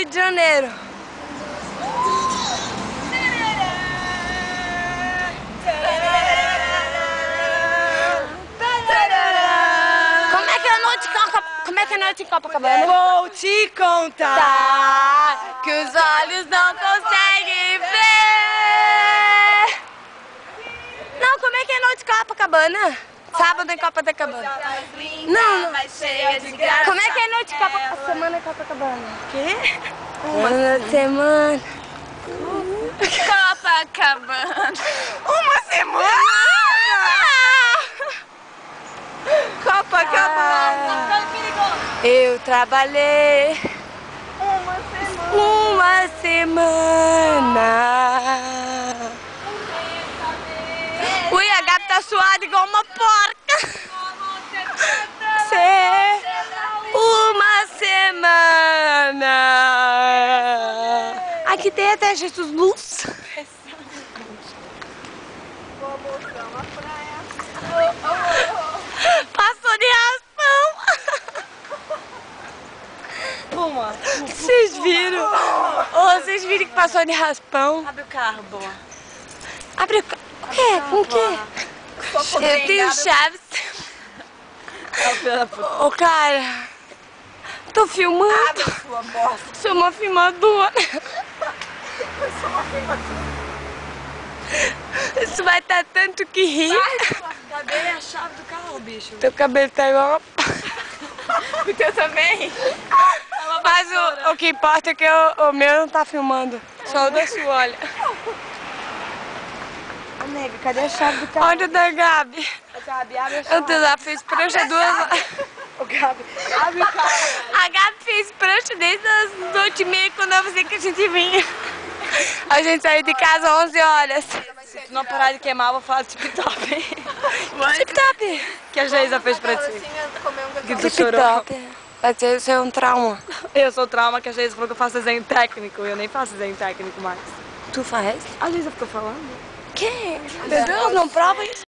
Rio de Janeiro. Como é que é a noite em Copacabana? Vou te contar que os olhos não conseguem ver. Não, como é que é a noite em Copacabana? Sábado em Copacabana. Não. Como é que é a noite em Copacabana? Semana em Copacabana. Quê? Uma semana. Copacabana. Uma semana? Copacabana. Eu trabalhei uma semana. Ui, a Gabi tá suada igual uma porca. Uma semana. Aqui tem até Jesus Luz. Passou de raspão. Vocês viram? Vocês viram que passou de raspão? Abre o carro, boa. Abre o carro. Com o quê? Eu tenho chaves. Ô, cara. Tô filmando. Abre a sua bosta. Sou uma filmadora. Isso vai dar tanto que rir. Cadê a chave do carro, bicho? Teu cabelo tá igual. O teu também? Mas o que importa é que o meu não tá filmando. Só o da sua, olha. Ô, nega, cadê a chave do carro? Olha o da Gabi. Gabi, abre a Eu chave. tô lá, fez prancha duas. Ô, Gabi, abre o carro. A Gabi fez prancha desde as 8h30 quando eu avisei que a gente vinha. A gente saiu de casa às 11 horas. Se tu não parar de queimar, eu vou falar de tip-top. Tip-top. Que a Geisa fez pra ti. Que tu chorou. Tip-top. Vai ser um trauma. Eu sou trauma que a Geisa falou que eu faço desenho técnico. Eu nem faço desenho técnico mais. Tu faz? A Geisa ficou falando. Que? Meu Deus, não prova isso.